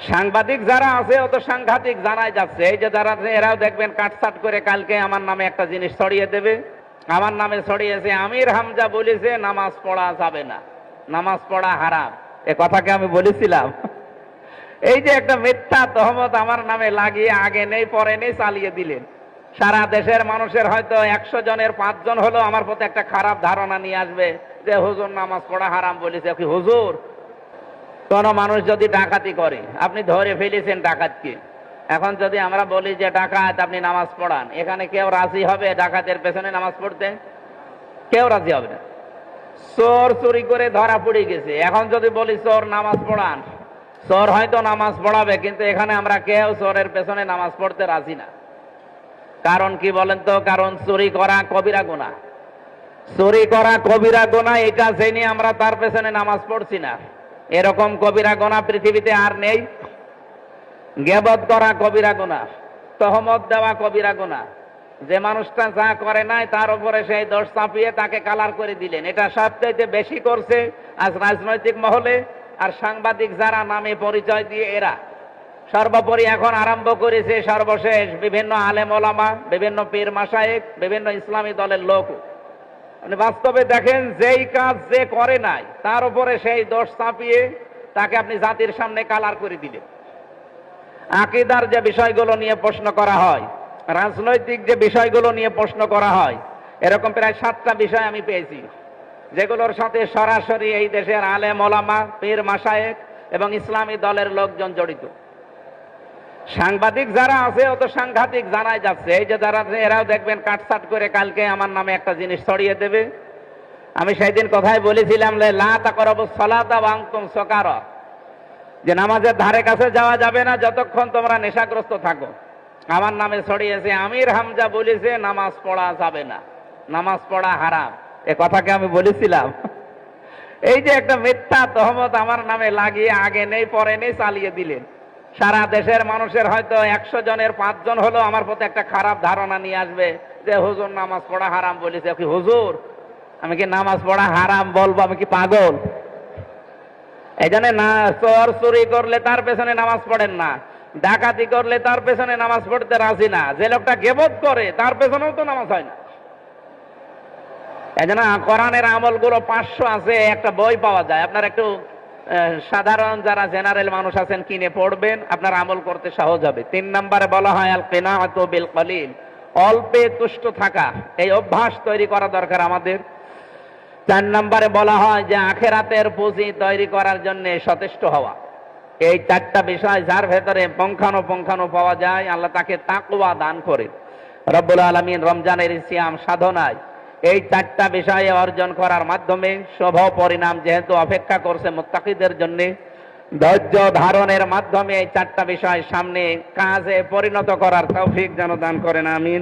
সাংবাদিক যারা আছে অত সাংঘাতিক জানাই যাচ্ছে। এই যে যারা এরাও দেখবেন কাটছাট করে কালকে আমার নামে একটা জিনিস ছড়িয়ে দেবে। আমার নামে ছড়িয়েছে আমির হামজা বলেছে নামাজ পড়া যাবে না, নামাজ পড়া হারাম। এ কথাকে আমি বলেছিলাম। এই যে একটা মিথ্যা তহমত আমার নামে লাগিয়ে আগে নেই পরে নেই চালিয়ে দিলেন। সারা দেশের মানুষের হয়তো 100 জনের 5 জন হলো আমার প্রতি একটা খারাপ ধারণা নিয়ে আসবে যে হুজুর নামাজ পড়া হারাম বলেছে। কি হুজুর, কোন মানুষ যদি ডাকাতি করে, আপনি ধরে ফেলেছেন ডাকাতকে, এখন যদি আমরা বলি যে ডাকাত আপনি নামাজ পড়ান, এখানে কেউ রাজি হবে ডাকাতের পেছনে নামাজ পড়তে? কেউ রাজি হবে না। চোর চুরি করে ধরা পড়ে গেছে, এখন যদি বলি চোর নামাজ পড়ান, চোর হয়তো নামাজ পড়াবে, কিন্তু এখানে আমরা কেউ চোরের পেছনে নামাজ পড়তে রাজি না। কারণ কি বলেন তো? কারণ চুরি করা কবিরা গুনাহ। চুরি করা কবিরা গুনাহ, এটা জেনে আমরা তার পেছনে নামাজ পড়ছি না। এরকম কবিরা গুনাহ পৃথিবীতে আর নেই। গীবত করা কবিরা গুনাহ, তহমত দেওয়া কবিরা গুনাহ। যে মানুষটা যা করে নাই তার উপরে সেই দোষ চাপিয়ে তাকে কালার করে দিলেন। এটা সবচাইতে বেশি করছে আজ রাজনৈতিক মহলে আর সাংবাদিক যারা নামে পরিচয় দিয়ে এরা। সর্বোপরি এখন আরম্ভ করেছে সর্বশেষ বিভিন্ন আলেম ওলামা, বিভিন্ন পীর মাশায়েখ, বিভিন্ন ইসলামী দলের লোক। বাস্তবে দেখেন যেই কাজ যে করে নাই তার উপরে সেই দোষ চাপিয়ে তাকে আপনি জাতির সামনে কালার করে দিলেন। আকীদার যে বিষয়গুলো নিয়ে প্রশ্ন করা হয়, রাজনৈতিক যে বিষয়গুলো নিয়ে প্রশ্ন করা হয়, এরকম প্রায় 7টা বিষয় আমি পেয়েছি যেগুলোর সাথে সরাসরি এই দেশের আলেম ওলামা, পীর মাশায়েখ এবং ইসলামী দলের লোকজন জড়িত। সাংবাদিক যারা আছে অত সাংঘাতিক জানাই যাচ্ছে। এই যে যারা এরাও দেখবেন কাটছাট করে কালকে আমার নামে একটা জিনিস ছড়িয়ে দেবে। আমি সেদিন কথাই বলেছিলাম লা তাকরাবুস সালাতা ওয়া আনতুম সুকারা, যে নামাজের ধারে কাছে যাওয়া যাবে না যতক্ষণ তোমরা নেশাগ্রস্ত থাকো। আমার নামে ছড়িয়েছে আমির হামজা বলেছে নামাজ পড়া যাবে না, নামাজ পড়া হারাম। এ কথাকে আমি বলেছিলাম। এই যে একটা মিথ্যা তহমত আমার নামে লাগিয়ে আগে নেই পরে নেই চালিয়ে দিলেন। সারা দেশের মানুষের হয়তো 100 জনের 5 জন হলো আমার প্রতি একটা খারাপ ধারণা নিয়ে আসবে যে হুজুর নামাজ পড়া হারাম বলেছে। কি হুজুর, আমি কি নামাজ পড়া হারাম বলবো? আমি কি পাগল? এই জন্য না, চোর চুরি করলে তার পেছনে নামাজ পড়েন না, ডাকাতি করলে তার পেছনে নামাজ পড়তে রাজি না, যে লোকটা গীবত করে তার পেছনেও তো নামাজ হয় না। এই জন্য কোরআনের আমলগুলো 500 আছে, একটা বই পাওয়া যায়। আপনার একটু সাধারণ যারা জেনারেল মানুষ আছেন কিনে পড়বেন, আপনার আমল করতে সহজ হবে। 3 নম্বরে বলা হয় আল কিনাআতু বিল কলিল, অল্পে তুষ্ট থাকা, এই অভ্যাস তৈরি করা দরকার আমাদের। 4 নম্বরে বলা হয় যে আখিরাতের পুঁজি তৈরি করার জন্য সচেষ্ট হওয়া। এই 4টা বিষয় যার ভেতরে পুঙ্খানুপুঙ্খানু পাওয়া যায়, আল্লাহ তাকে তাকওয়া দান করে। রব্বুল আলামিন রমজানের সিয়াম সাধনায় এই 4টা বিষয়ে অর্জন করার মাধ্যমে শুভ পরিণাম যেহেতু অপেক্ষা করছে মুত্তাকিদের জন্য, ধৈর্য ধারণের মাধ্যমে এই 4টা বিষয় সামনে কাজে পরিণত করার তৌফিক যেন দান করেন, আমিন।